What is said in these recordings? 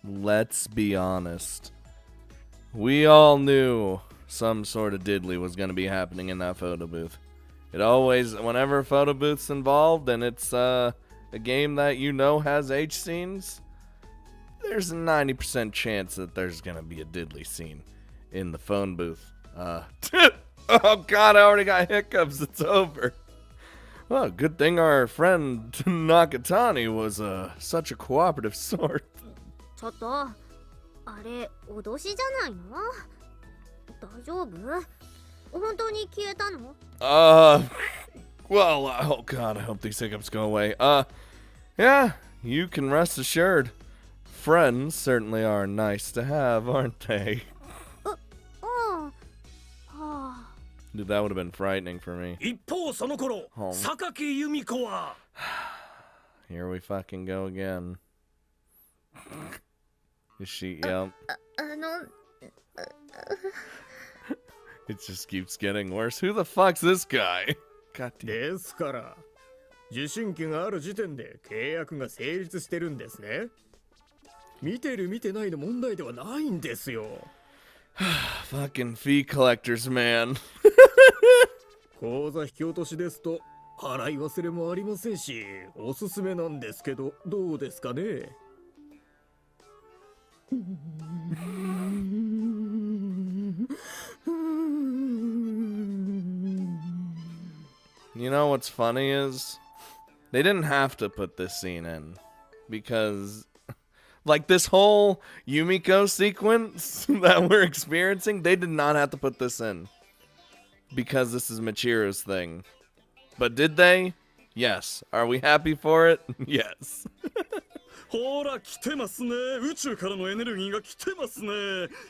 let's be honest. We all knew some sort of diddly was going to be happening in that photo booth. It always, whenever a photo booth's involved and it's a game that you know has H scenes, there's a 90% chance that there's going to be a diddly scene in the phone booth. Oh god, I already got hiccups. It's over. Well, good thing our friend Nakatani was such a cooperative sort. ちょっと、あれ、脅しじゃないの？大丈夫？本当に消えたの？ Well, oh god, I hope these hiccups go away. Yeah, you can rest assured. Friends certainly are nice to have, aren't they? Dude, that would have been frightening for me. 一方その頃、榊由美子は Here we fucking go again. Is she, yep. It just keeps getting worse. Who the fuck's this guy? God damn. ですから、受信機がある時点で契約が成立してるんですね。見てる見てないの問題ではないんですよ。Fucking fee collectors, man. 口座引き落としですと払い忘れもありませんし、おすすめなんですけど、どうですかね。You know what's funny is they didn't have to put this scene in because like this whole Yumiko sequence that we're experiencing, they did not have to put this in because this is Michiru's thing. But did they? Yes. Are we happy for it? Yes. ほら来てますね。宇宙からのエネルギーが来てますね。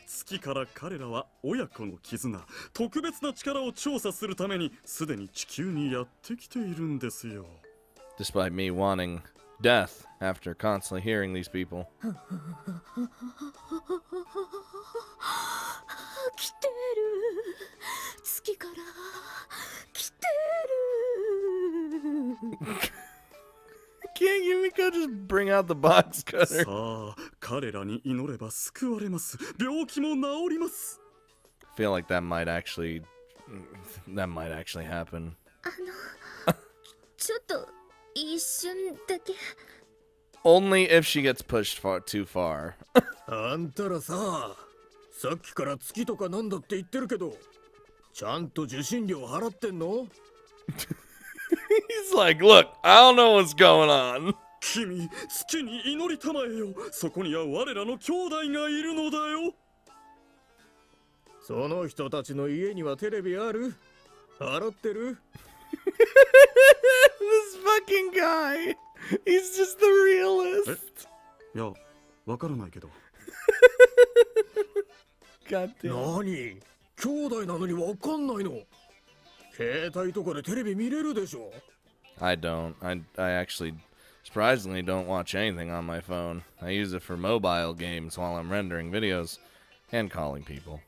月から彼らは親子の絆、特別な力を調査するためにすでに地球にやってきているんですよ。Despite me wanting death after constantly hearing these people. 来てる。月から来てる。Can't Yumiko just bring out the box cutter? さあ、彼らに祈れば救われます。病気も治ります。I feel like that might actually happen. ちょっと一瞬だけ。Only if she gets pushed too far. あんたらさ、さっきから月とかなんだって言ってるけど、ちゃんと受信料払ってんの？ He's like, look, I don't know what's going on. 君、月に祈りたまえよ。そこには我らの兄弟がいるのだよ。その人たちの家にはテレビある？払ってる？ This fucking guy. He's just the realist. いや、わからないけど。God damn. 何？兄弟なのにわかんないの？携帯とかでテレビ見れるでしょ？ I don't. I actually surprisingly don't watch anything on my phone. I use it for mobile games while I'm rendering videos and calling people.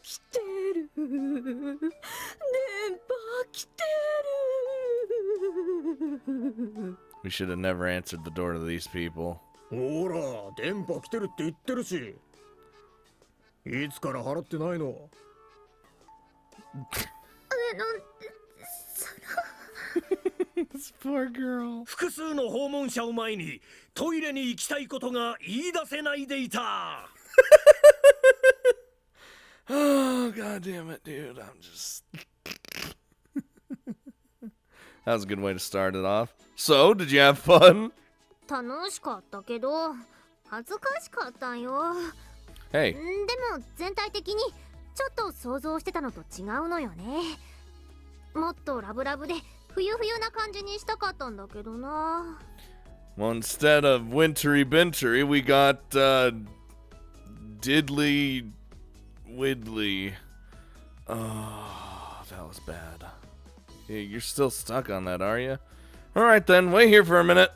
来てる。電波来てる。 We should have never answered the door to these people. ほら、電波来てるって言ってるし。いつから払ってないの？ This poor girl. 複数の訪問者を前にトイレに行きたいことが言い出せないでいた。Oh, god damn it, dude. I'm just... That was a good way to start it off. So, did you have fun? 楽しかったけど、恥ずかしかったんよ。 Hey. でも全体的にちょっと想像してたのと違うのよね。もっとラブラブで冬々な感じにしたかったんだけどな。Well, instead of wintry bintery, we got diddly widdly. Oh, that was bad. Yeah, you're still stuck on that, are you? All right then, wait here for a minute.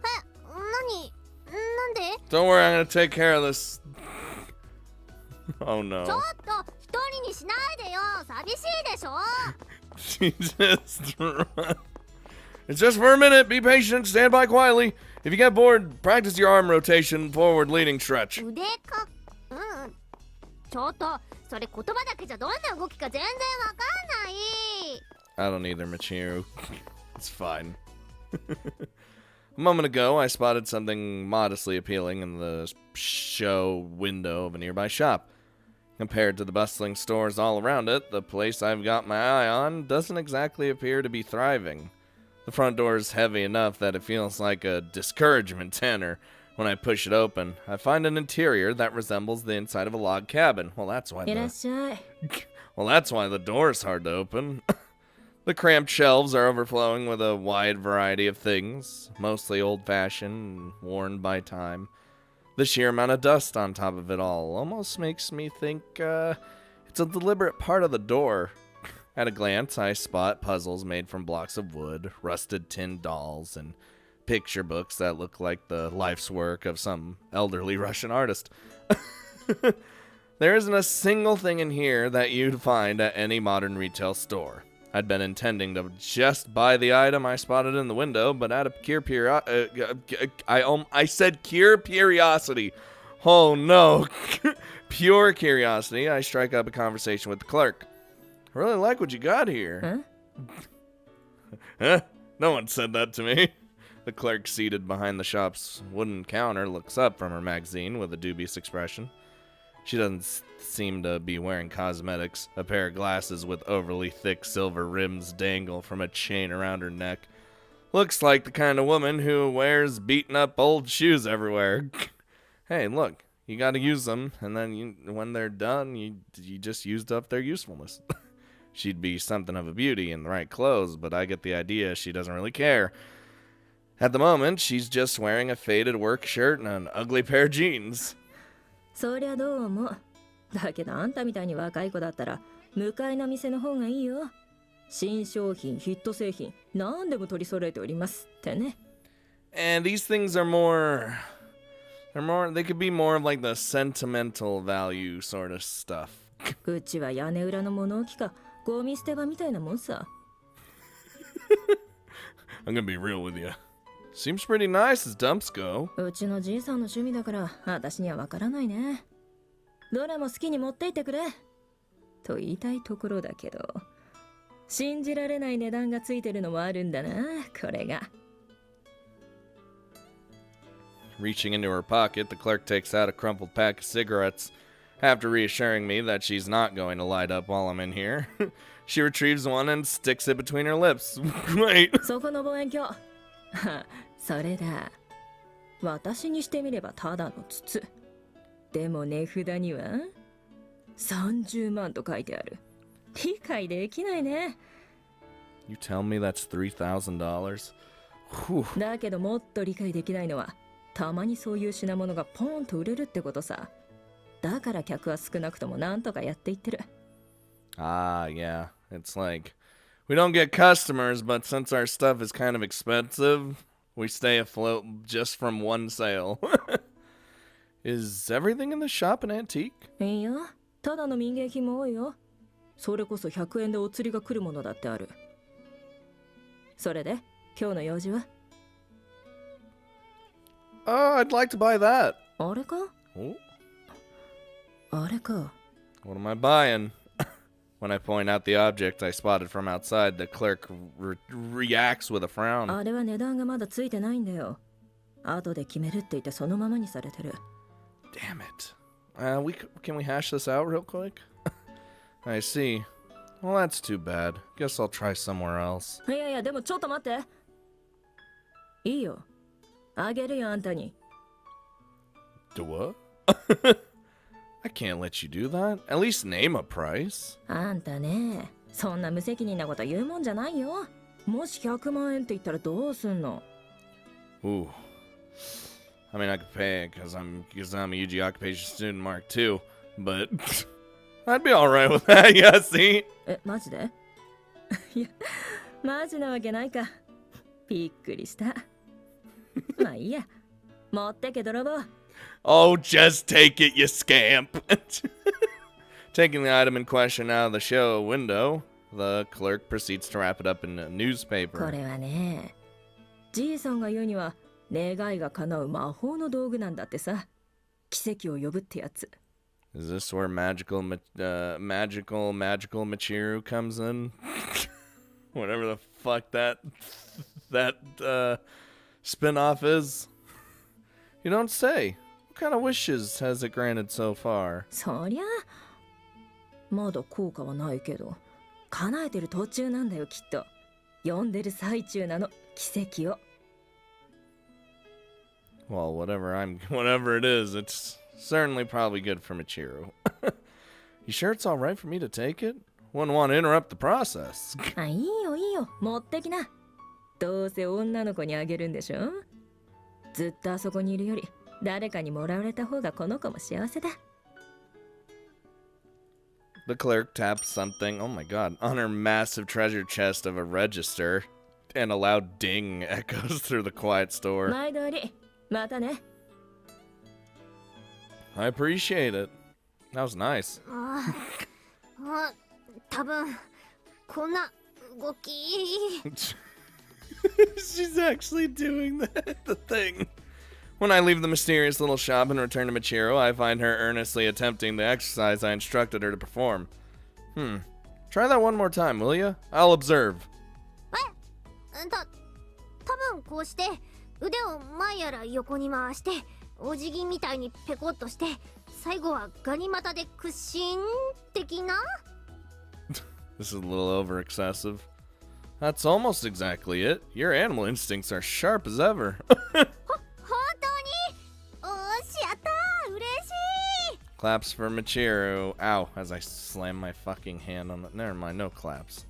何？なんで？ Don't worry, I'm gonna take care of this. Oh no. ちょっと一人にしないでよ。寂しいでしょ。She just run. It's just for a minute. Be patient. Stand by quietly. If you get bored, practice your arm rotation forward leading stretch. 腕かちょっとそれ言葉だけじゃどんな動きか全然わかんない。 I don't either, Michiru. It's fine. A moment ago, I spotted something modestly appealing in the show window of a nearby shop. Compared to the bustling stores all around it, the place I've got my eye on doesn't exactly appear to be thriving. The front door is heavy enough that it feels like a discouragement tenor. When I push it open, I find an interior that resembles the inside of a log cabin. Well, that's why the door is hard to open. The cramped shelves are overflowing with a wide variety of things, mostly old-fashioned and worn by time. The sheer amount of dust on top of it all almost makes me think it's a deliberate part of the door. At a glance, I spot puzzles made from blocks of wood, rusted tin dolls, and picture books that look like the life's work of some elderly Russian artist. There isn't a single thing in here that you'd find at any modern retail store. I'd been intending to just buy the item I spotted in the window, but out of I said pure curiosity. Oh no. Pure curiosity, I strike up a conversation with the clerk. I really like what you got here. Huh? No one said that to me. The clerk seated behind the shop's wooden counter looks up from her magazine with a dubious expression. She doesn't seem to be wearing cosmetics. A pair of glasses with overly thick silver rims dangle from a chain around her neck. Looks like the kind of woman who wears beaten up old shoes everywhere. Hey, look, you gotta use them, and then when they're done, you just used up their usefulness. She'd be something of a beauty in the right clothes, but I get the idea she doesn't really care. At the moment, she's just wearing a faded work shirt and an ugly pair of jeans. そりゃどうも。だけどあんたみたいに若い子だったら向かいの店の方がいいよ。新商品、ヒット製品、何でも取り揃えておりますってね。And these things are they could be more of like the sentimental value sort of stuff. うちは屋根裏の物置かゴミ捨て場みたいなもんさ。I'm gonna be real with you. Seems pretty nice as dumps go. うちのじいさんの趣味だから私にはわからないね。どれも好きに持っていってくれと言いたいところだけど、信じられない値段がついてるのもあるんだな、これが。Reaching into her pocket, the clerk takes out a crumpled pack of cigarettes. After reassuring me that she's not going to light up while I'm in here, she retrieves one and sticks it between her lips. Wait. そこの望遠鏡。それだ。私にしてみればただの筒。でも値札には30万と書いてある。理解できないね。You tell me that's $3,000? だけどもっと理解できないのは、たまにそういう品物がポーンと売れるってことさ。だから客は少なくともなんとかやっていってる。Ah, yeah. It's like, we don't get customers, but since our stuff is kind of expensive, we stay afloat just from one sale. Is everything in the shop an antique? いや、ただの民芸品も多いよ。それこそ100円でお釣りが来るものだってある。それで、今日の用事は？ I'd like to buy that. あれか？ Oh, あれか。 what am I buying? When I point out the object I spotted from outside, the clerk reacts with a frown. あれは値段がまだついてないんだよ。後で決めるって言ってそのままにされてる。Damn it. Can we hash this out real quick? I see. Well, that's too bad. Guess I'll try somewhere else. いやいや、でもちょっと待って。いいよ。あげるよ、あんたに。Do what? I can't let you do that. At least name a price. あんたね、そんな無責任なこと言うもんじゃないよ。もし100万円って言ったらどうすんの？ Ooh. I mean, I could pay it because I'm a UG Occupation Student Mark II, but I'd be alright with that, yeah, see? え、マジで？いや、マジなわけないか。びっくりした。まあいいや。持ってけ、泥棒。Oh, just take it, you scamp. Taking the item in question out of the show window, the clerk proceeds to wrap it up in a こ newspaper. れはね、じいさんが言うには願いが叶う魔法の道具なんだってさ。奇跡を呼ぶってやつ。 Is this where magical Michiru comes in? Whatever the fuck that spin-off is. You don't say. What kind of wishes has it granted so far? そりゃまだ効果はないけど叶えてる途中なんだよきっと。読んでる最中なの奇跡を。 Well, whatever it is, it's certainly probably good for Michiru. You sure it's all right for me to take it? Wouldn't want to interrupt the process. あ、いいよいいよ、持ってきな。どうせ女の子にあげるんでしょ。ずっとあそこにいるより誰かにもらわれた方がこの子も幸せだ。 The clerk tapped something, oh my god, on her massive treasure chest of a register, and a loud ding echoes through the quiet store. 毎通りまたね。 I appreciate it. That was nice. 多分こんな動き。 She's actually doing the thing. When I leave the mysterious little shop and return to Michiru, I find her earnestly attempting the exercise I instructed her to perform. Try that one more time, will ya? I'll observe. 多分こうして腕を前やら横に回してお辞儀みたいにペコッとして最後はガニ股で屈伸的な。 This is a little over excessive. That's almost exactly it. Your animal instincts are sharp as ever. 本当におーしやったー嬉しい。 Claps for Michiru. Ow, as I slam my fucking hand on the... Never mind, no claps.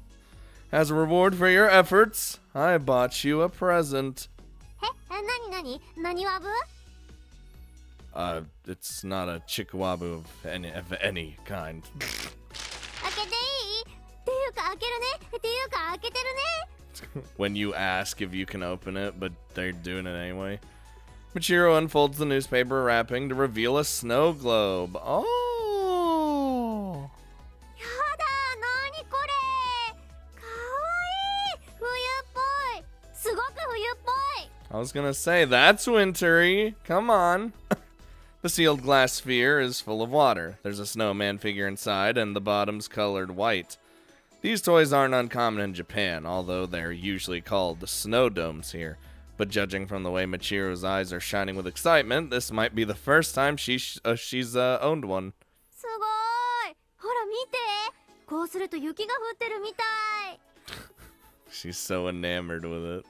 As a reward for your efforts, I bought you a present. 何ワブ？ It's not a chikawabu of any kind. 開けていい？っていうか開けるね。っていうか開けてるね。 When you ask if you can open it, but they're doing it anyway. Michiru unfolds the newspaper wrapping to reveal a snow globe. Oh! やだー、なにこれ。かわいい。冬っぽい。すごく冬っぽい。 I was gonna say, that's wintry. Come on. The sealed glass sphere is full of water. There's a snowman figure inside, and the bottom's colored white. These toys aren't uncommon in Japan, although they're usually called the snow domes here. But judging from the way Michiru's eyes are shining with excitement, this might be the first time she's owned one. すごい。ほら見て。こうすると雪が降ってるみたい。 She's so enamored with it.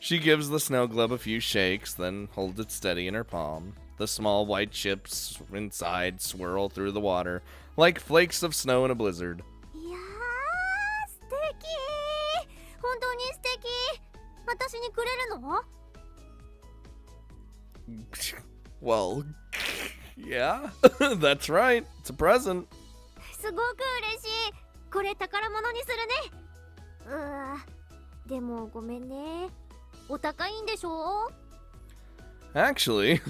She gives the snow globe a few shakes, then holds it steady in her palm. The small white chips inside swirl through the water, like flakes of snow in a blizzard. いやー、素敵。本当に素敵。私にくれるの？ Well, yeah, that's right. It's a present. すごく嬉しい。これ宝物にするね。でもごめんね。お高いんでしょ？ Actually,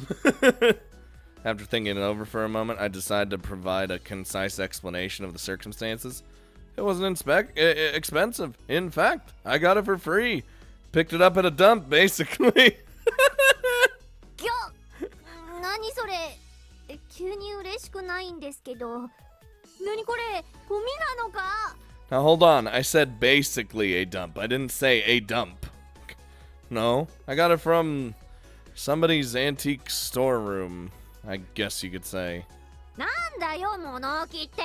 after thinking it over for a moment, I decided to provide a concise explanation of the circumstances. It wasn't expensive. In fact, I got it for free. Picked it up at a dump, basically. 何それ。急に嬉しくないんですけど。何これ、ゴミなのか？ Now hold on, I said basically a dump. I didn't say a dump. No, I got it from somebody's antique storeroom, I guess you could say. なんだよ、物置って。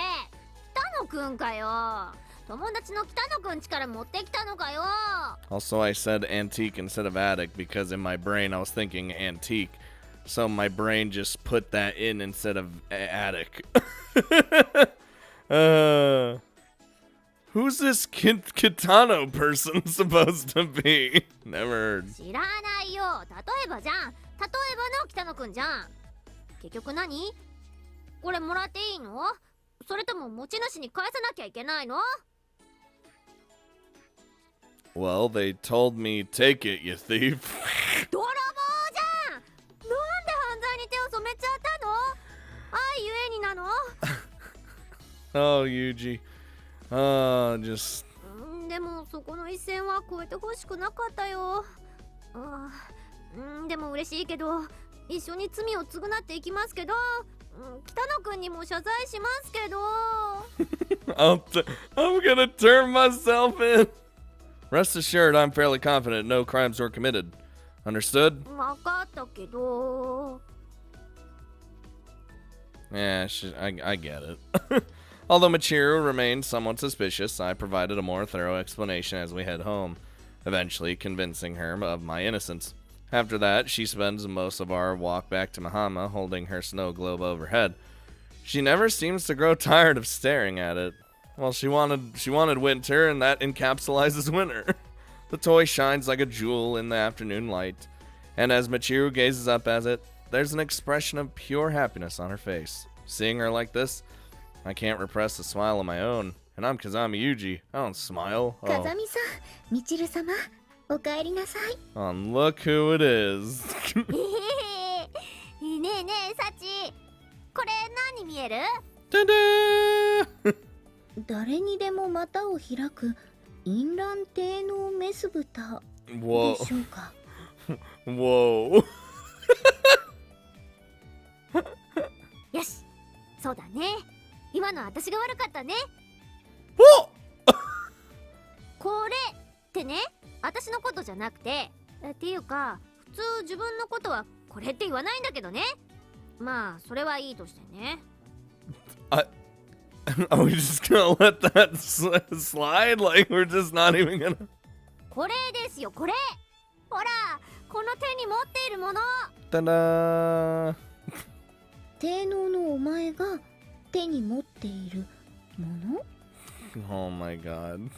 北野くんかよ。友達の北野くん家から持ってきたのかよ。 Also, I said antique instead of attic because in my brain I was thinking antique. So my brain just put that in instead of attic. Who's this Kitano person supposed to be? Never heard. 知らないよ。例えばじゃん。例えばの北野くんじゃん。結局何？これもらっていいの？それとも持ち主に返さなきゃいけないの？ Well, they told me, take it, you thief. 泥棒じゃん。なんで犯罪に手を染めちゃったの？愛ゆえになの？ Oh, Yuji. Just... でもそこの一線は越えてほしくなかったよ。でも嬉しいけど、一緒に罪を償っていきますけど、北野くんにも謝罪しますけど。I'm gonna turn myself in. Rest assured, I'm fairly confident no crimes were committed. Understood? わかったけど。Yeah, I get it. Although Michiru remained somewhat suspicious, I provided a more thorough explanation as we head home, eventually convincing her of my innocence. After that, she spends most of our walk back to Mahama holding her snow globe overhead. She never seems to grow tired of staring at it. Well, she wanted winter, and that encapsulizes winter. The toy shines like a jewel in the afternoon light, and as Michiru gazes up at it, there's an expression of pure happiness on her face. Seeing her like this, I can't repress a smile of my own. And I'm Kazami Yuji. I don't smile. Oh. 風見さん、みちる様、おかえりなさい。And look who it is. ねえねえ、サチ。これ何見える？ Ta-da! 誰にでも股を開く淫乱低能メス豚で Whoa. しょうか。Whoa. よし、そうだね。今の私が悪かったね。 Whoa! これってね、私のことじゃなくて、っていうか、普通自分のことはこれって言わないんだけどね。まあ、それはいいとしてね。Are we just gonna let that slide? Like, we're just not even gonna. これですよ、これ。ほら、この手に持っているもの。 Ta-da! 低能のお前が手に持っているもの？ Oh my god.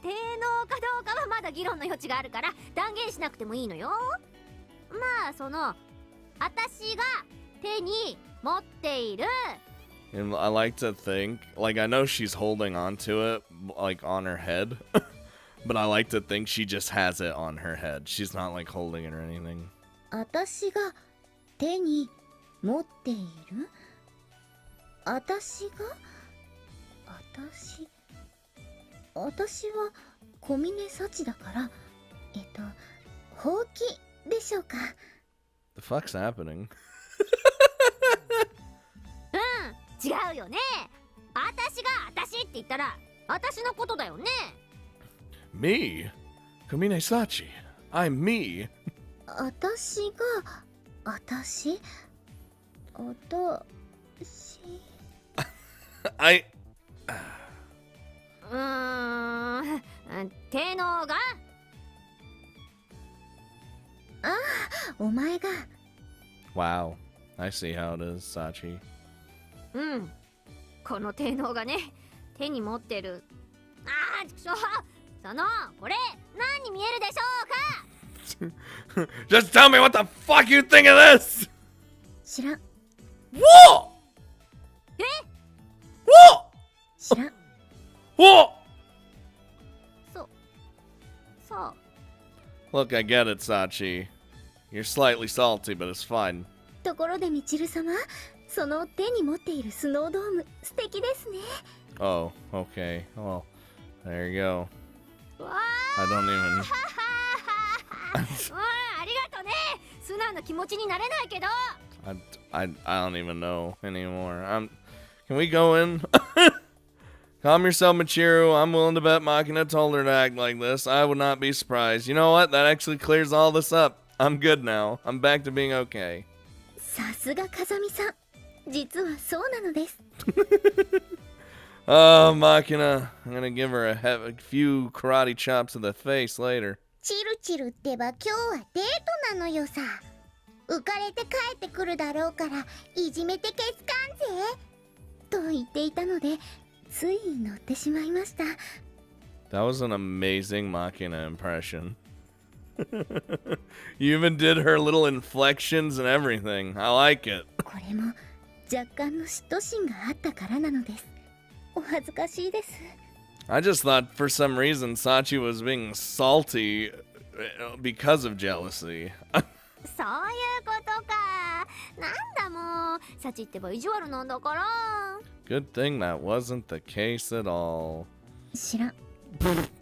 低能かどうかはまだ議論の余地があるから断言しなくてもいいのよ。まあ、その、私が手に持っている。 And I like to think, like, I know she's holding on to it, like, on her head. But I like to think she just has it on her head. She's not, like, holding it or anything. 私が手に持っている？私は小峰幸だから、ほうきでしょうか。 The fuck's happening? 違うよね。私が私って言ったら私のことだよね。 Me? Kumine Sachi. I'm me. 私が私 I... 低能がお前が Wow. I see how it is, Sachi. この低能がね、手に持ってる。ちくしょう。その、これ何に見えるでしょうか？ Just tell me what the fuck you think of this! 知らん Whoa! え？ Whoa! 知らん Whoa! そう。 Look, I get it, Sachi. You're slightly salty, but it's fine. ところでみちる様、その手に持っているスノードーム素敵ですね。 Oh, okay. Well, there you go. わ I don't even... ありがとね。素直な気持ちになれないけど。 I don't even know anymore. Can we go in? Calm yourself, Michiru. I'm willing to bet Makina told her to act like this. I would not be surprised. You know what? That actually clears all this up. I'm good now. I'm back to being okay. さすが風見さん、実はそうなのです。 Oh, Makina. I'm gonna give her a few karate chops to the face later. チルチルってば今日はデートなのよさ。浮かれて帰ってくるだろうからいじめてけすかんぜと言っていたのでつい乗ってしまいました。 That was an amazing Makina impression. You even did her little inflections and everything. I like it. これも若干の嫉妬心があったからなのです。お恥ずかしいです。 I just thought for some reason Sachi was being salty because of jealousy. そういうことか。なんだもう、サチってば意地悪なんだから。 Good thing that wasn't the case at all. 知らん。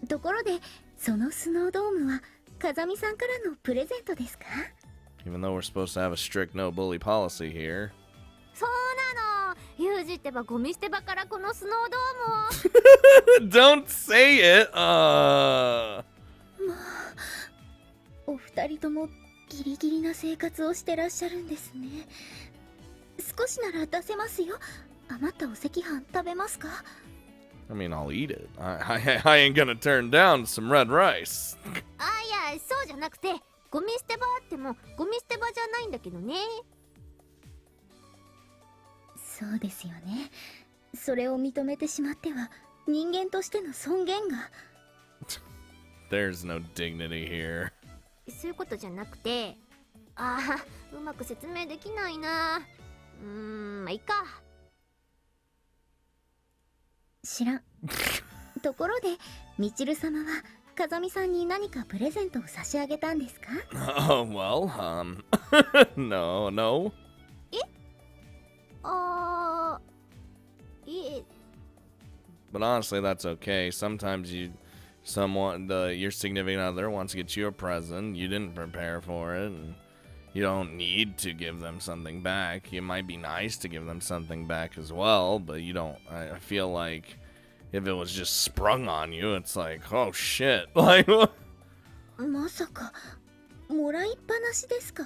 ところでそのスノードームは風見さんからのプレゼントですか？ Even though we're supposed to have a strict no bully policy here. そうなの。ユージってばゴミ捨て場からこのスノードームを。Don't say it! お二人ともギリギリな生活をしてらっしゃるんですね。少しなら出せますよ。余ったお赤飯食べますか？ I mean, I'll eat it. I ain't gonna turn down some red rice. あ、いや、そうじゃなくて、ゴミ捨て場あってもゴミ捨て場じゃないんだけどね。そうですよね。それを認めてしまっては人間としての尊厳が。There's no dignity here. そういうことじゃなくて、うまく説明できないな。まあいいか。知らん。ところでみちる様は風見さんに何かプレゼントを差し上げたんですか？ Oh, well, no. いえ。 But honestly, that's okay. Sometimes your significant other wants to get you a present. You didn't prepare for it, and you don't need to give them something back. It might be nice to give them something back as well, but you don't. I feel like if it was just sprung on you, it's like, oh shit. Like, まさかもらいっぱなしですか？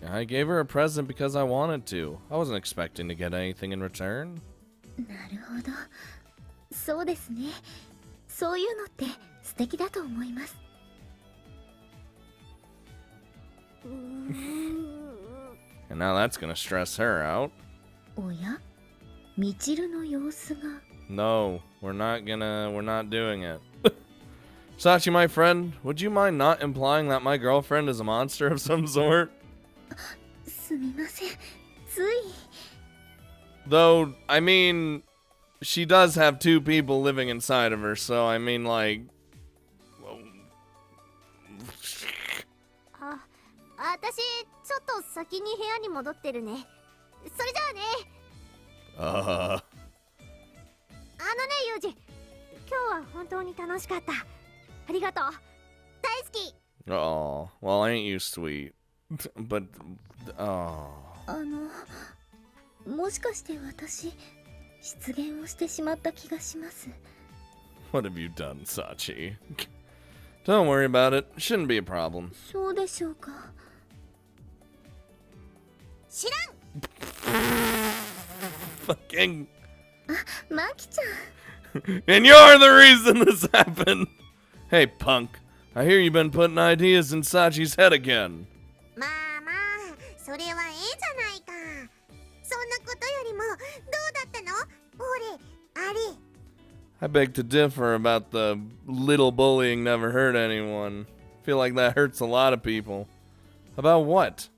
I gave her a present because I wanted to. I wasn't expecting to get anything in return. なるほど。そうですね。そういうのって素敵だと思います。And now that's gonna stress her out. おや、みちるの様子が。 No, we're not doing it. Sachi, my friend, would you mind not implying that my girlfriend is a monster of some sort? すみません。つい。 Though, I mean, she does have two people living inside of her, so I mean, like... 私ちょっと先に部屋に戻ってるね。それじゃあね。ねユージ、今日は本当に楽しかった。ありがとう。大好き。 Oh, well, ain't you sweet. But, もしかして私失言をしてしまった気がします。 what have you done, Sachi? Don't worry about it. Shouldn't be a problem. そうでしょうか。知らん。 Fucking... マキちゃん。 And you're the reason this happened! Hey, punk. I hear you've been putting ideas in Sachi's head again. まあまあ、それはええじゃないか。そんなことよりも、どうだったの？俺、あれ。 I beg to differ about the little bullying never hurt anyone. Feel like that hurts a lot of people. About what?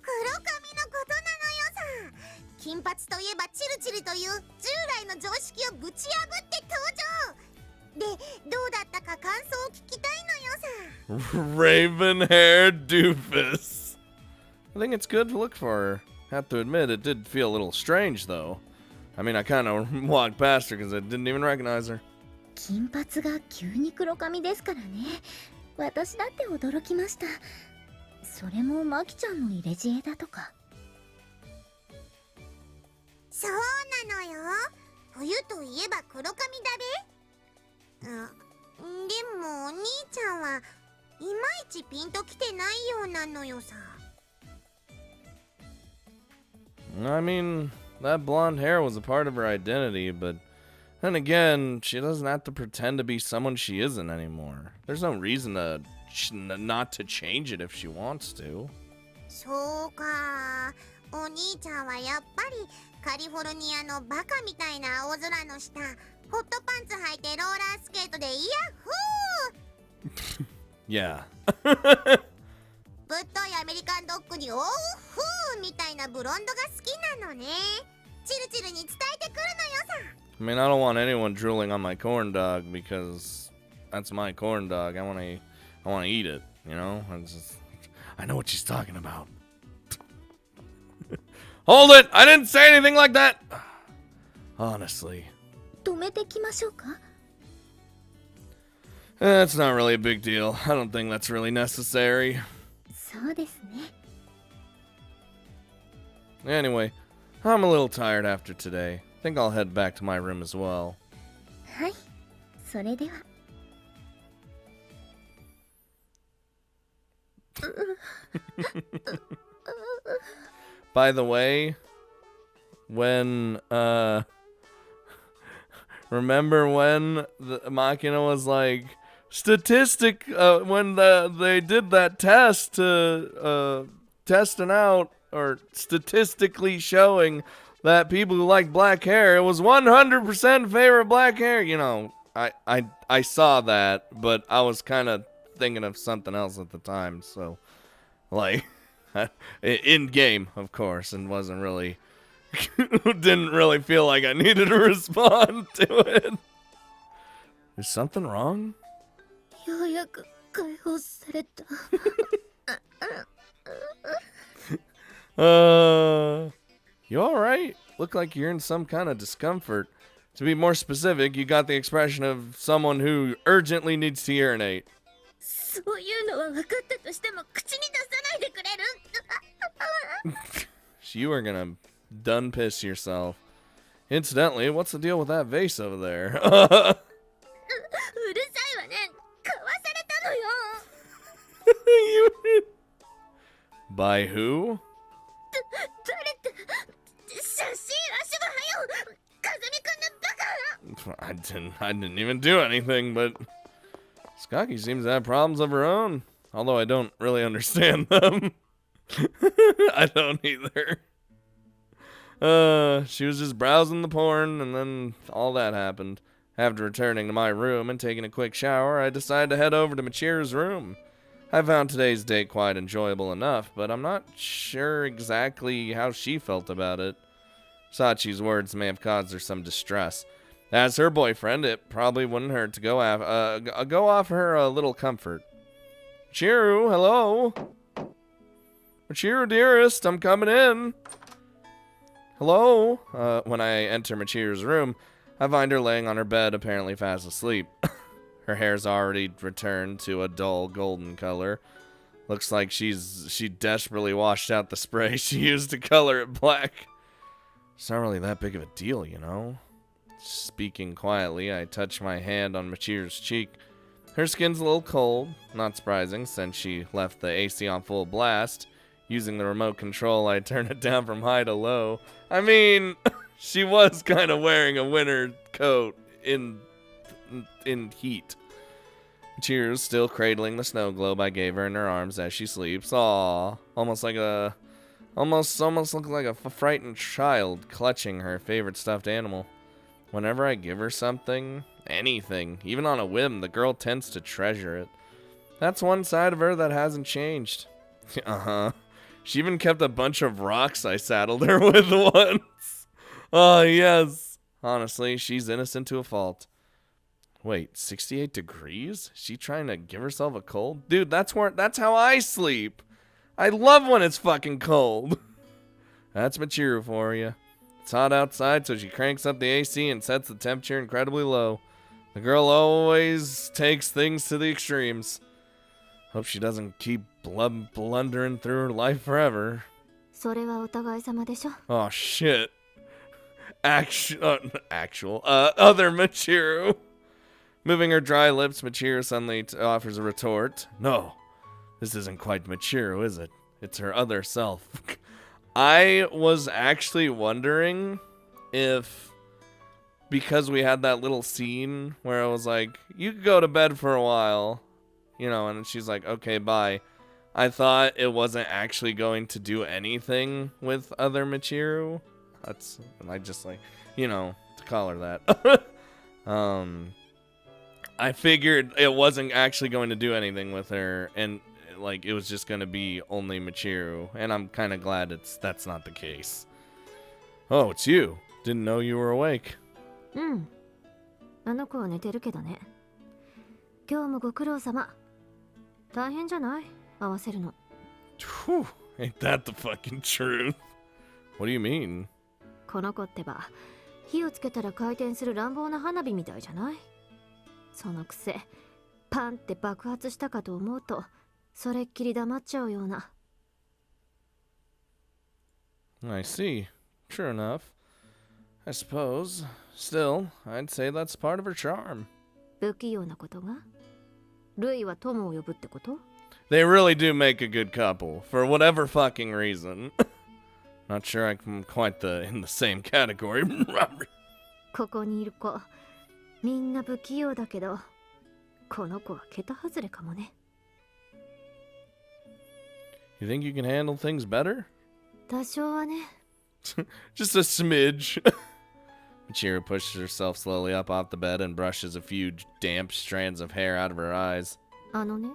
黒髪のことなのよさ。金髪といえばチルチルという従来の常識をぶち破って登場。で、どうだったか感想を聞きたいのよさ。 Raven-haired doofus. I think it's good to look for her. Have to admit, it did feel a little strange, though. I mean, I kind of walked past her because I didn't even recognize her. 金髪が急に黒髪ですからね。私だって驚きました。それもマキちゃんの入れ知恵だとか。そうなのよ。冬といえば黒髪だべ。でもお兄ちゃんはいまいちピンときてないようなのよさ。 I mean, that blonde hair was a part of her identity, but then again, she doesn't have to pretend to be someone she isn't anymore. There's no reason to not to change it if she wants to. そうか。お兄ちゃんはやっぱりカリフォルニアのバカみたいな青空の下、ホットパンツ履いてローラースケートでイヤッフー Yeah. ぶっといアメリカンドッグにオーフーみたいなブロンドが好きなのね。チルチルに伝えてくるのよさ。 I mean, I don't want anyone drooling on my corn dog because that's my corn dog. I want to eat it, you know? I know what she's talking about. Hold it! I didn't say anything like that! Honestly. 止めてきましょうか。That's not really a big deal. I don't think that's really necessary. そうですね。 Anyway, I'm a little tired after today. Think I'll head back to my room as well. はい。それでは。 By the way, when remember when the Machina was like when they did that test to testing out or statistically showing that people who like black hair, it was 100% favor black hair. You know, I saw that, but I was kind of thinking of something else at the time, so like in game, of course, and wasn't really didn't really feel like I needed to respond to it. Is something wrong? ようやく解放された。 You alright? Look like you're in some kind of discomfort. To be more specific, you got the expression of someone who urgently needs to urinate. そういうのは分かったとしても口に出さないでくれる？ You are gonna done piss yourself. Incidentally, what's the deal with that vase over there? うるさいわね。買わされたのよ。 By who? 誰って写真足場はよ。風見くんのバカ。 I didn't even do anything, but Skaki seems to have problems of her own. Although I don't really understand them. I don't either. She was just browsing the porn, and then all that happened. After returning to my room and taking a quick shower, I decided to head over to Michiru's room. I found today's date quite enjoyable enough, but I'm not sure exactly how she felt about it. Sachi's words may have caused her some distress. As her boyfriend, it probably wouldn't hurt to go offer her a little comfort. Michiru, hello? Michiru, dearest, I'm coming in. Hello? When I enter Michiru's room, I find her laying on her bed, apparently fast asleep. Her hair's already returned to a dull golden color. Looks like she desperately washed out the spray she used to color it black. It's not really that big of a deal, you know? Speaking quietly, I touch my hand on Michiru's cheek. Her skin's a little cold, not surprising since she left the AC on full blast. Using the remote control, I turn it down from high to low. I mean, she was kind of wearing a winter coat in heat. Michiru's still cradling the snow globe I gave her in her arms as she sleeps. Aww, almost look like a frightened child clutching her favorite stuffed animal. Whenever I give her something, anything, even on a whim, the girl tends to treasure it. That's one side of her that hasn't changed. Uh-huh. She even kept a bunch of rocks I saddled her with once. Oh, yes. Honestly, she's innocent to a fault. Wait, 68 degrees? She trying to give herself a cold? Dude, that's how I sleep. I love when it's fucking cold. That's Michiru for you. It's hot outside, so she cranks up the AC and sets the temperature incredibly low. The girl always takes things to the extremes. Hope she doesn't keep blundering through her life forever. それはお互い様でしょ。 Oh shit. Other Michiru. Moving her dry lips, Michiru suddenly offers a retort. No, this isn't quite Michiru, is it? It's her other self. I was actually wondering if, because we had that little scene where I was like, you could go to bed for a while, you know, and she's like, okay, bye. I thought it wasn't actually going to do anything with other Michiru. I just like, you know, to call her that. I figured it wasn't actually going to do anything with her, and like it was just going to be only Michiru, and I'm kind of glad that's not the case. Oh, it's you. Didn't know you were awake. うん。あの子は寝てるけどね。今日もご苦労様。大変じゃない？合わせるの。 Whew, ain't that the fucking truth? What do you mean? この子ってば、火をつけたら回転する乱暴な花火みたいじゃない？そのくせ、パンって爆発したかと思うとそれっきり黙っちゃうような。 I see. True enough. I suppose. Still, I'd say that's part of her charm. 不器用なことが？ルイは友を呼ぶってこと？ They really do make a good couple, for whatever fucking reason. Not sure I'm quite in the same category. ここにいる子みんな不器用だけどこの子は桁外れかもね。 You think you can handle things better? 多少はね。 Just a smidge. Michiru pushes herself slowly up off the bed and brushes a few damp strands of hair out of her eyes. あのね、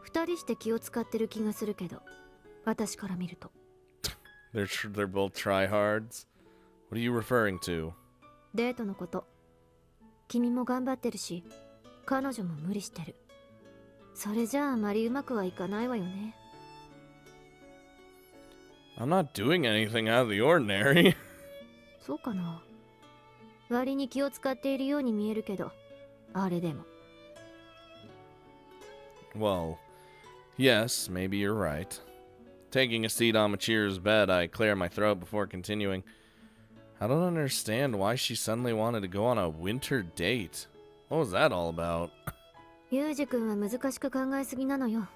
二人して気を使ってる気がするけど、私から見ると。They're both tryhards. What are you referring to? デートのこと。君も頑張ってるし、彼女も無理してる。それじゃああまりうまくはいかないわよね。I'm not doing anything out of the ordinary. そうかな。割に気を使っているように見えるけど、あれでも。Well, yes, maybe you're right. Taking a seat on Michiru's bed, I clear my throat before continuing. I don't understand why she suddenly wanted to go on a winter date. What was that all about? ユージ君は難しく考えすぎなのよ。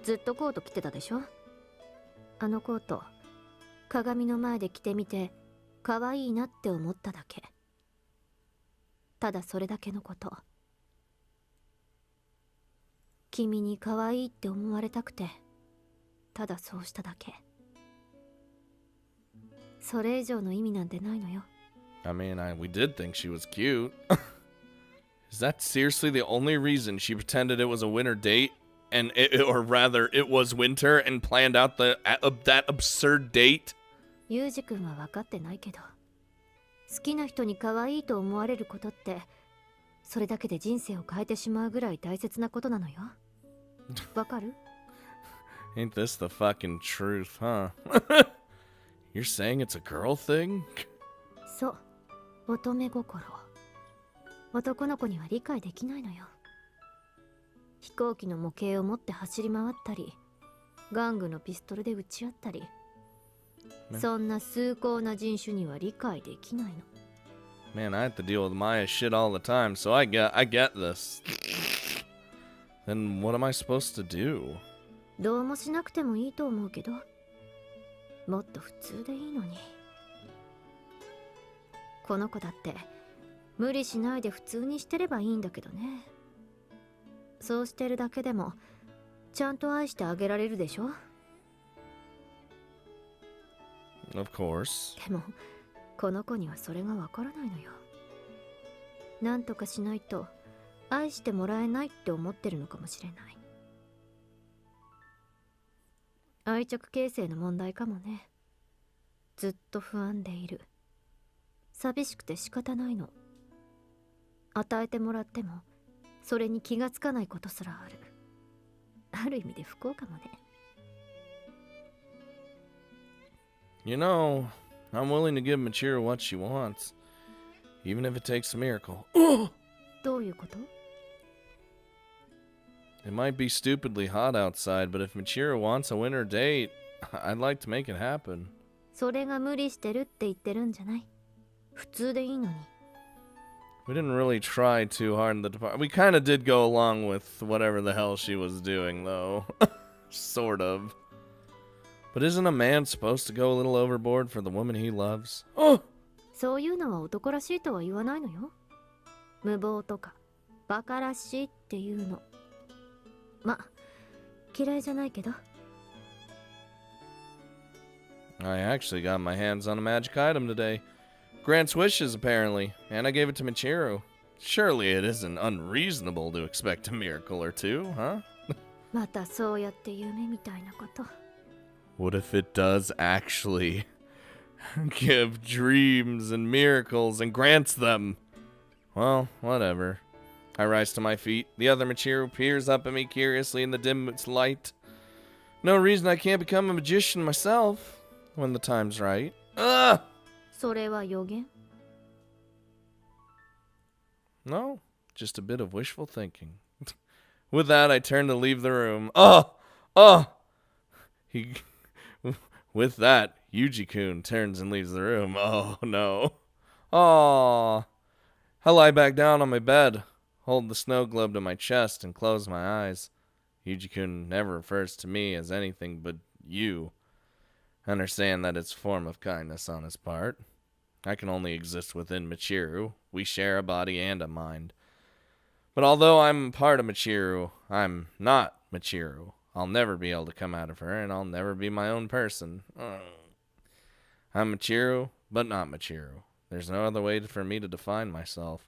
ずっとコート着てたでしょ。あのコート、鏡の前で着てみて、可愛いなって思っただけ。ただそれだけのこと。君に可愛いって思われたくて、ただそうしただけ。それ以上の意味なんてないのよ。I mean, we did think she was cute. Is that seriously the only reason she pretended it was a winter date? Or rather, it was winter and planned out that absurd date? ユージ君は分かってないけど、好きな人に可愛いと思われることって、それだけで人生を変えてしまうぐらい大切なことなのよ。わかる？ Ain't this the fucking truth, huh? You're saying it's a girl thing? そう、乙女心。男の子には理解できないのよ。飛行機の模型を持って走り回ったり、玩具のピストルで撃ち合ったり、そんな崇高な人種には理解できないの。Man, I have to deal with Maya's shit all the time, so I get this. Then what am I supposed to do? どうもしなくてもいいと思うけど、もっと普通でいいのに。この子だって無理しないで普通にしてればいいんだけどね。そうしてるだけでもちゃんと愛してあげられるでしょ。 Of course. でもこの子にはそれがわからないのよ。なんとかしないと愛してもらえないって思ってるのかもしれない。愛着形成の問題かもね。ずっと不安でいる。寂しくて仕方ないの。与えてもらってもそれに気がつかないことすらある。ある意味で不幸かもね。 You know, I'm willing to give Michiru what she wants, even if it takes a miracle. どういうこと？ It might be stupidly hot outside, but if Michiru wants a winter date, I'd like to make it happen. それが無理してるって言ってるんじゃない。普通でいいのに。 We didn't really try too hard in the department. We kind of did go along with whatever the hell she was doing, though. Sort of. But isn't a man supposed to go a little overboard for the woman he loves? Oh! そういうのは男らしいとは言わないのよ。無謀とかバカらしいっていうの。ま、嫌いじゃないけど。 I actually got my hands on a magic item today. Grants wishes, apparently, and I gave it to Michiru. Surely it isn't unreasonable to expect a miracle or two, huh? またそうやって夢みたいなこと。 What if it does actually give dreams and miracles and grants them? Well, whatever. I rise to my feet. The other Michiru peers up at me curiously in the dim light. No reason I can't become a magician myself when the time's right.それは予言？ No, just a bit of wishful thinking. With that, I turned to leave the room. With that, Yuji-kun turns and leaves the room. Oh, no. I lie back down on my bed, hold the snow globe to my chest, and close my eyes. Yuji-kun never refers to me as anything but you. I understand that it's a form of kindness on his part. I can only exist within Michiru. We share a body and a mind. But although I'm part of Michiru, I'm not Michiru. I'll never be able to come out of her, and I'll never be my own person. I'm Michiru, but not Michiru. There's no other way for me to define myself.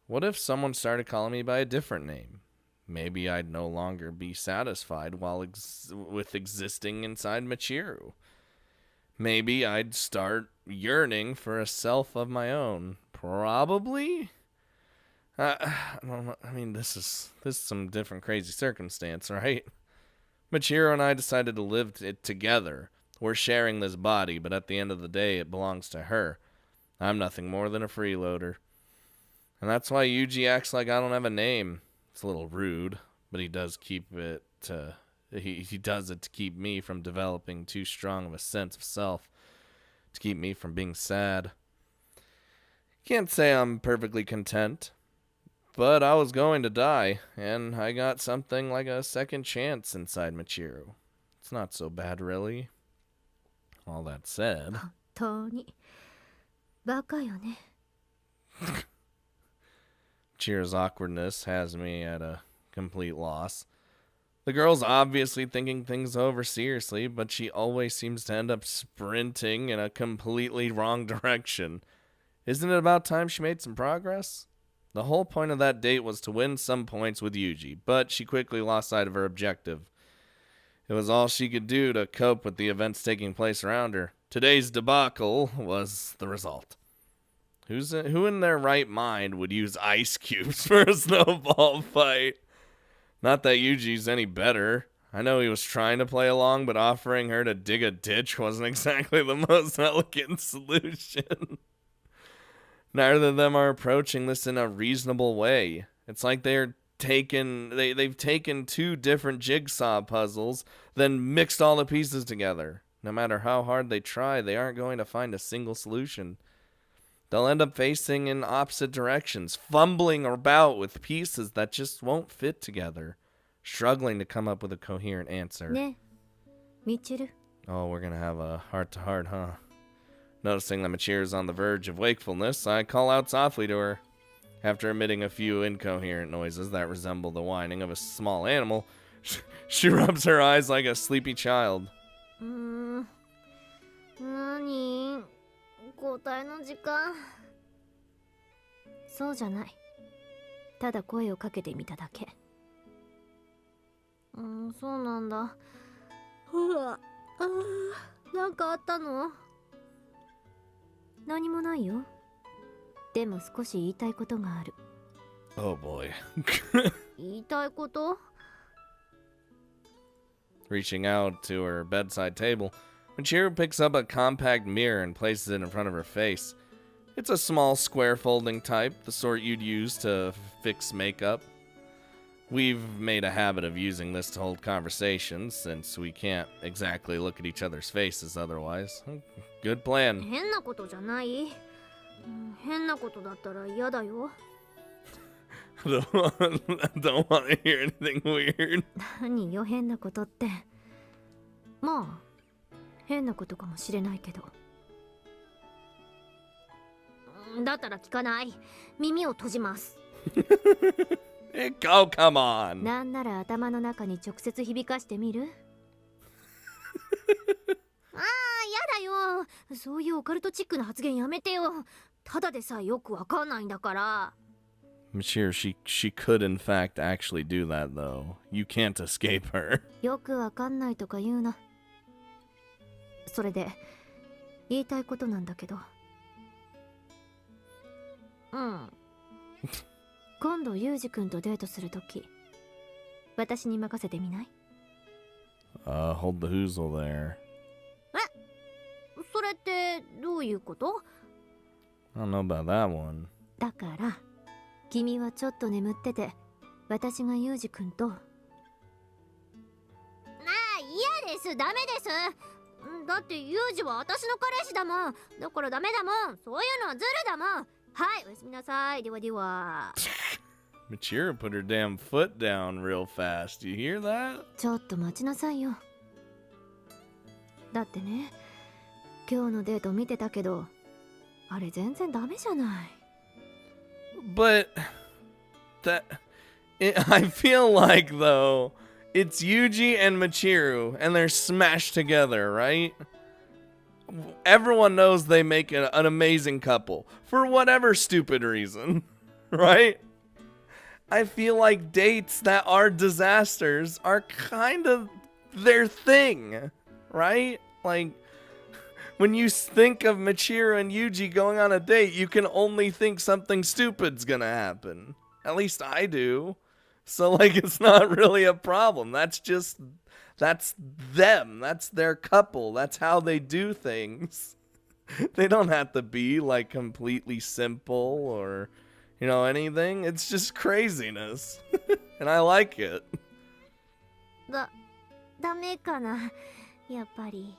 What if someone started calling me by a different name? Maybe I'd no longer be satisfied with existing inside Michiru. Maybe I'd start yearning for a self of my own. Probably? I don't know. I mean, this is some different crazy circumstance, right? Michiru and I decided to live it together. We're sharing this body, but at the end of the day, it belongs to her. I'm nothing more than a freeloader. And that's why Yuji acts like I don't have a name. It's a little rude, but he does keep it he does it to keep me from developing too strong of a sense of self, to keep me from being sad. Can't say I'm perfectly content, but I was going to die, and I got something like a second chance inside Michiru. It's not so bad, really. All that said, 本当にバカよね。 Michiru's awkwardness has me at a complete loss. The girl's obviously thinking things over seriously, but she always seems to end up sprinting in a completely wrong direction. Isn't it about time she made some progress? The whole point of that date was to win some points with Yuji, but she quickly lost sight of her objective. It was all she could do to cope with the events taking place around her. Today's debacle was the result. Who in their right mind would use ice cubes for a snowball fight? Not that Yuji's any better. I know he was trying to play along, but offering her to dig a ditch wasn't exactly the most elegant solution. Neither of them are approaching this in a reasonable way. It's like they've taken two different jigsaw puzzles, then mixed all the pieces together. No matter how hard they try, they aren't going to find a single solution. They'll end up facing in opposite directions, fumbling about with pieces that just won't fit together, struggling to come up with a coherent answer. ねえ、ミチル。 Oh, we're gonna have a heart-to-heart, huh? Noticing that Michiru's on the verge of wakefulness, I call out softly to her. After emitting a few incoherent noises that resemble the whining of a small animal, she rubs her eyes like a sleepy child. 何？交代の時間。そうじゃない。ただ声をかけてみただけ。そうなんだ。なんかあったの？何もないよ。でも少し言いたいことがある。Oh boy. 言いたいこと？ Reaching out to her bedside table, Michiru picks up a compact mirror and places it in front of her face. It's a small square folding type, the sort you'd use to fix makeup. We've made a habit of using this to hold conversations, since we can't exactly look at each other's faces otherwise. Good plan. 変なことじゃない。変なことだったら嫌だよ。don't want to hear anything weird. 何よ変なことって。まあ変なことかもしれないけど。だったら聞かない。耳を閉じます。Oh, come on. なんなら頭の中に直接響かしてみる？ああ、やだよ。そういうオカルトチックな発言やめてよ。ただでさえよくわかんないんだから。Michiru, she could in fact actually do that though. You can't escape her. よくわかんないとか言うな。それで言いたいことなんだけど。今度ユージ君とデートするとき、私に任せてみない？ Hold the hoozle there. それってどういうこと？ I don't know about that one. だから君はちょっと眠ってて、私がユージ君と。嫌です、ダメです。だってユージは私の彼氏だもん。だからダメだもん。そういうのはズルだもん。はい、おやすみなさい。ではでは。Michiru put her damn foot down real fast. Do you hear that? ちょっと待ちなさいよ。だってね、今日のデート見てたけど、あれ全然ダメじゃない。But I feel like though it's Yuji and Michiru and they're smashed together, right? Everyone knows they make an amazing couple for whatever stupid reason, right? I feel like dates that are disasters are kind of their thing, right? Like, when you think of Michiru and Yuji going on a date, you can only think something stupid's gonna happen. At least I do. So, like, it's not really a problem. That's them. That's their couple. That's how they do things. They don't have to be, like, completely simple or, you know, anything. It's just craziness. And I like it. ダメかな、やっぱり。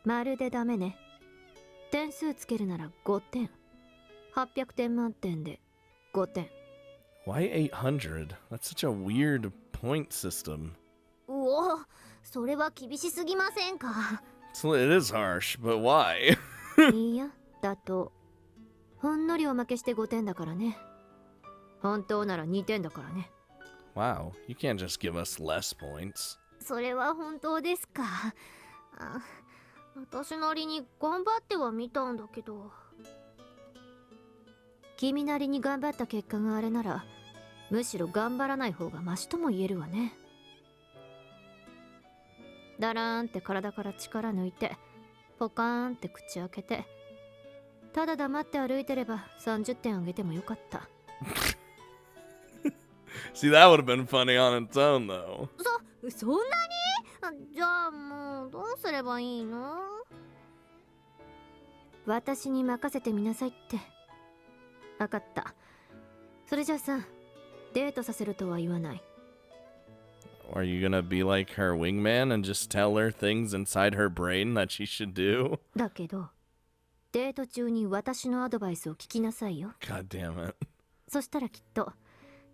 まるでダメね。点数つけるなら5点。800点満点で5点。Why 800? That's such a weird point system. うお、それは厳しすぎませんか。So it is harsh, but why? いいや、だと。ほんのりおまけして5点だからね。本当なら2点だからね。Wow, you can't just give us less points. それは本当ですか。私なりに頑張ってはみたんだけど。君なりに頑張った結果があれなら、むしろ頑張らない方がマシとも言えるわね。だらーんって体から力抜いて、ポカーンって口開けて、ただ黙って歩いてれば30点あげてもよかった。See, that would have been funny on its own, though. そんなに？じゃあもうどうすればいいの？私に任せてみなさいって。わかった。それじゃあさ、デートさせるとは言わない。Are you gonna be like her wingman and just tell her things inside her brain that she should do? だけど、デート中に私のアドバイスを聞きなさいよ。God damn it. そしたらきっと、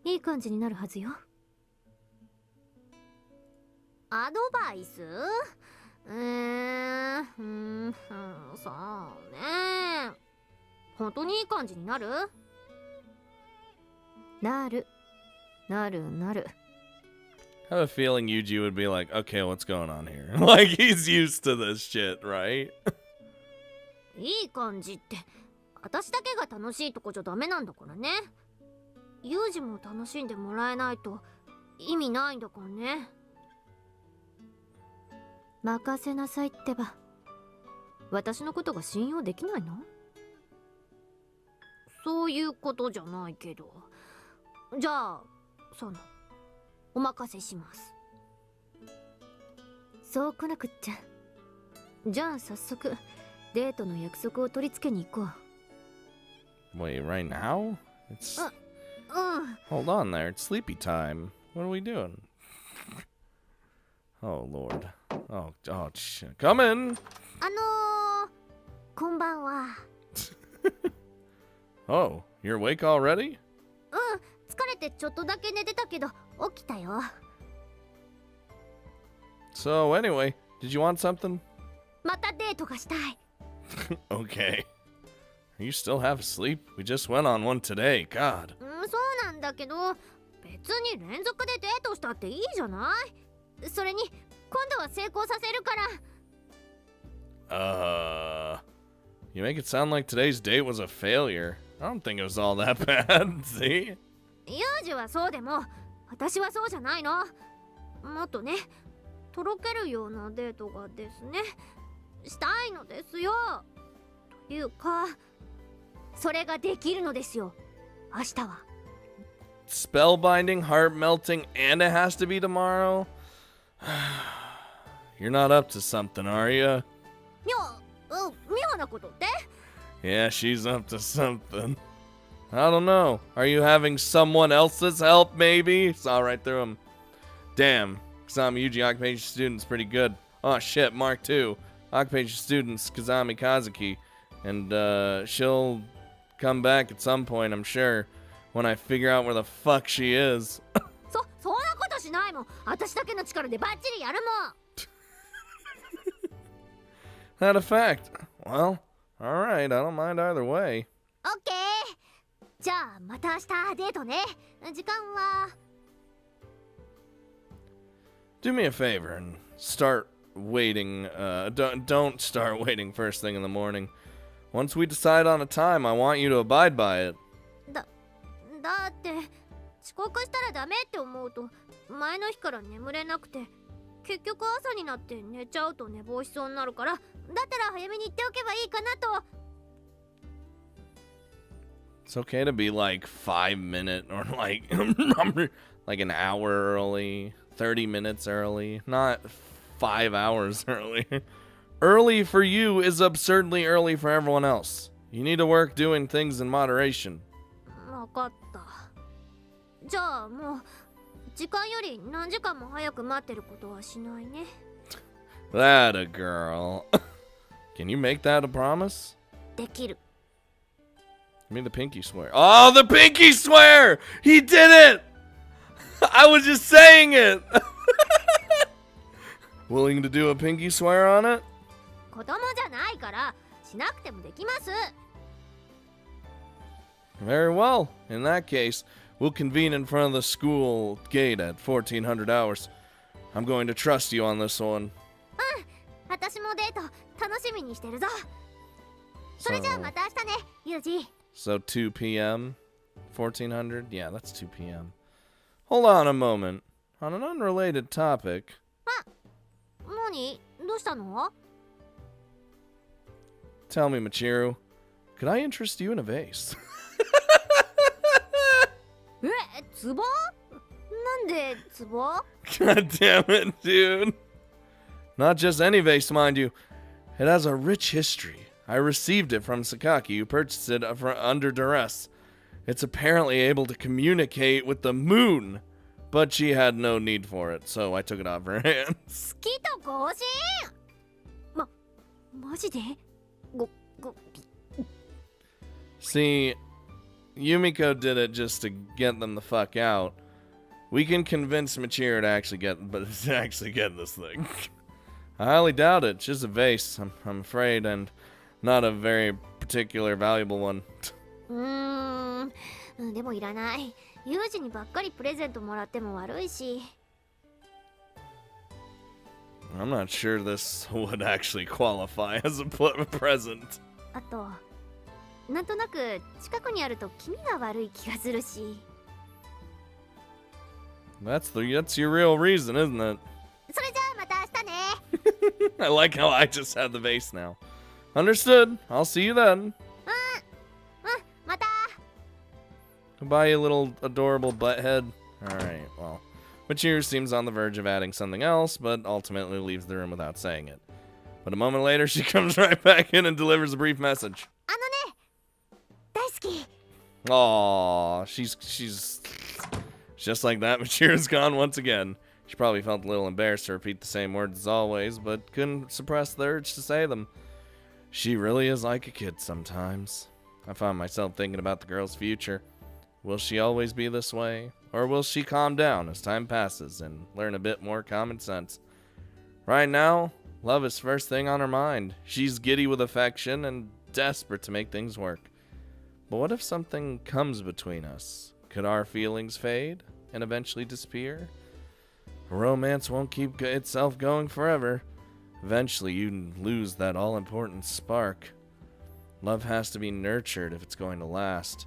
いい感じになるはずよ。アドバイス？そうね。本当にいい感じになる？なる。I have a feeling Yuji would be like, okay, what's going on here? Like, he's used to this shit, right? いい感じって、私だけが楽しいとこじゃダメなんだからね。ユージも楽しんでもらえないと意味ないんだからね。任せなさいってば。私のことが信用できないの？そういうことじゃないけど。じゃあ、お任せします。そう来なくっちゃ。じゃあ早速、デートの約束を取り付けに行こう。Wait, right now? It's... Hold on there, it's sleepy time. What are we doing? Oh, Lord. Oh, shit. Come in! こんばんは。Oh, you're awake already? 疲れてちょっとだけ寝てたけど、起きたよ。So, anyway, did you want something? またデートがしたい。Okay. You still half asleep? We just went on one today, God. そうなんだけど、別に連続でデートしたっていいじゃない？それに、今度は成功させるから。You make it sound like today's date was a failure. I don't think it was all that bad, see? ユージはそうでも、私はそうじゃないの。もっとね、とろけるようなデートがですね、したいのですよ。というか、それができるのですよ、明日は。Spellbinding, heart melting, and it has to be tomorrow? You're not up to something, are you? 妙なことって？ Yeah, she's up to something. I don't know. Are you having someone else's help, maybe? Saw right through him. Damn. Kazami Yuji, occupation student's pretty good. Oh, shit, Mark 2. Occupation student's Kazami Kazuki. And, she'll come back at some point, I'm sure, when I figure out where the fuck she is. そんなことしないもん。私だけの力でバッチリやるもん。That a fact. Well, alright, I don't mind either way. オッケー。じゃあまた明日デートね。時間は Do me a favor and start waiting. Don't start waiting first thing in the morning. Once we decide on a time, I want you to abide by it. だって遅刻したらダメって思うと前の日から眠れなくて結局朝になって寝ちゃうと寝坊しそうになるからだったら早めに言っておけばいいかなと。 It's okay to be like 5 minutes or like like an hour early, 30 minutes early, not 5 hours early. Early for you is absurdly early for everyone else. You need to work doing things in moderation. 分かった。じゃあもう時間より何時間も早く待ってることはしないね。 That a girl. Can you make that a promise? できる。 Give me the pinky swear. Oh, the pinky swear! He did it! I was just saying it! Willing to do a pinky swear on it? 子供じゃないからしなくてもできます。 Very well. In that case, we'll convene in front of the school gate at 1400 hours. I'm going to trust you on this one. 私もデート楽しみにしてるぞ。それじゃあまた明日ね、ユージ。 So 2 p.m. 1400? Yeah, that's 2 p.m. Hold on a moment. On an unrelated topic. 何？どうしたの？ Tell me, Michiru, could I interest you in a vase? 壺？なんで壺？ God damn it, dude. Not just any vase, mind you. It has a rich history. I received it from Sakaki, who purchased it under duress. It's apparently able to communicate with the moon, but she had no need for it, so I took it off her hands. 月と交信？マジで？See, Yumiko did it just to get them the fuck out. We can convince Michiru to actually get this thing. I highly doubt it. It's just a vase, I'm afraid, and not a very particular valuable one. でもいらない。ユージにばっかりプレゼントもらっても悪いし。 I'm not sure this would actually qualify as a present. あと、なんとなく近くにあると気味が悪い気がするし。 That's your real reason, isn't it? それじゃあまた明日ね。 I like how I just have the vase now. Understood. I'll see you then. また。 Goodbye, you little adorable butthead. Alright, well. Michiru seems on the verge of adding something else, but ultimately leaves the room without saying it. But a moment later, she comes right back in and delivers a brief message. あのね、大好き。 Aww, she's just like that. Michiru's gone once again. She probably felt a little embarrassed to repeat the same words as always, but couldn't suppress the urge to say them. She really is like a kid sometimes. I found myself thinking about the girl's future. Will she always be this way? Or will she calm down as time passes and learn a bit more common sense? Right now, love is first thing on her mind. She's giddy with affection and desperate to make things work. But what if something comes between us? Could our feelings fade and eventually disappear? Romance won't keep itself going forever. Eventually, you lose that all-important spark. Love has to be nurtured if it's going to last.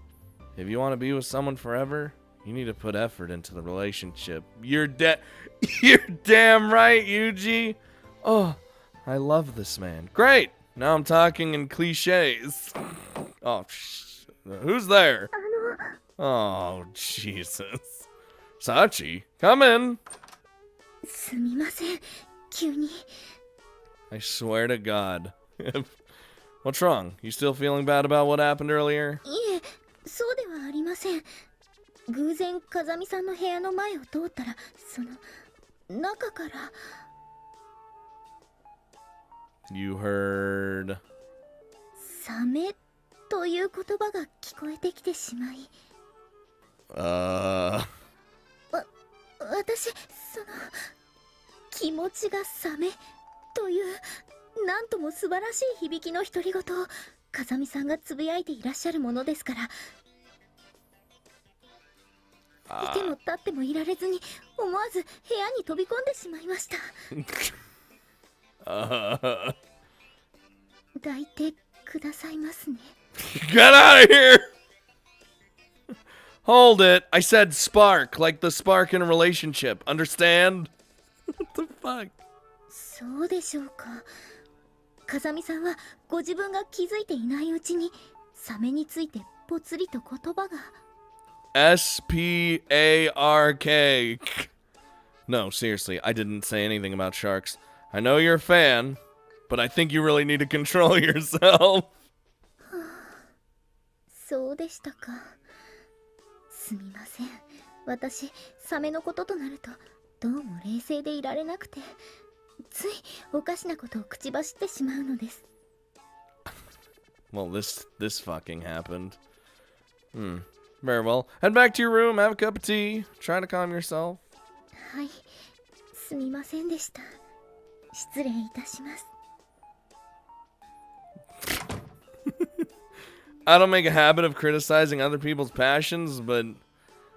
If you want to be with someone forever, you need to put effort into the relationship. You're damn right, Yuji. Oh, I love this man. Great. Now I'm talking in cliches. Oh, who's there? Oh, Jesus. Sachi, come in. すみません、急に。 I swear to God. What's wrong? You still feeling bad about what happened earlier? いえ、そうではありません。偶然風見さんの部屋の前を通ったら、その中から You heard. サメという言葉が聞こえてきてしまい、私その気持ちがサメというなんとも素晴らしい響きの独り言を風見さんがつぶやいていらっしゃるものですから、いても立ってもいられずに思わず部屋に飛び込んでしまいました。抱いてくださいますね。Get out of here! Hold it. I said spark, like the spark in a relationship. Understand? What the fuck? そうでしょうか。風見さんはご自分が気づいていないうちにサメについてぽつりと言葉が。SPARK. No, seriously, I didn't say anything about sharks. I know you're a fan, but I think you really need to control yourself. そうでしたか。すみません。私、サメのこととなるとどうも冷静でいられなくて、ついおかしなことを口走ってしまうのです。Well, this fucking happened. Very well. Head back to your room, have a cup of tea, try to calm yourself. はい、すみませんでした。失礼いたします。I don't make a habit of criticizing other people's passions, but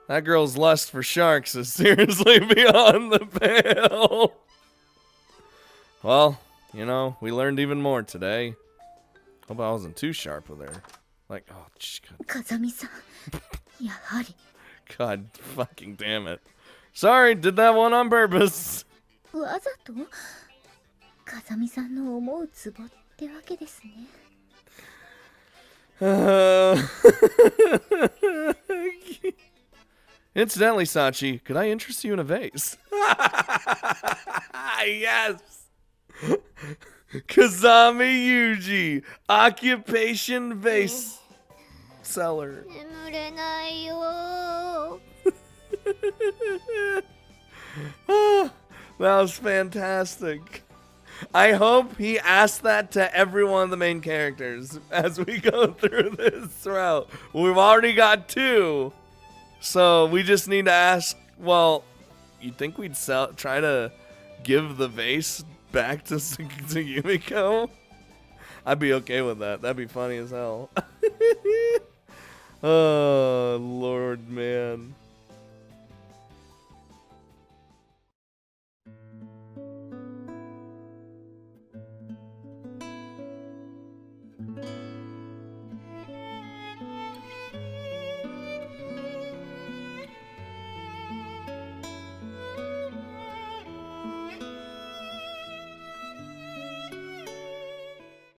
that girl's lust for sharks is seriously beyond the pale. Well, you know, we learned even more today. Hope I wasn't too sharp with her. Like, oh, God. 風見さん、やはり。God fucking damn it. Sorry, did that one on purpose. わざと風見さんの思うツボってわけですね。Incidentally, Sachi, could I interest you in a vase? Yes! Kazami Yuji, occupation vase seller. 眠れないよ。That was fantastic. I hope he asked that to every one of the main characters as we go through this route. We've already got 2. So we just need to ask, well, you think we'd try to give the vase back to Yumiko? I'd be okay with that. That'd be funny as hell. Oh, Lord, man.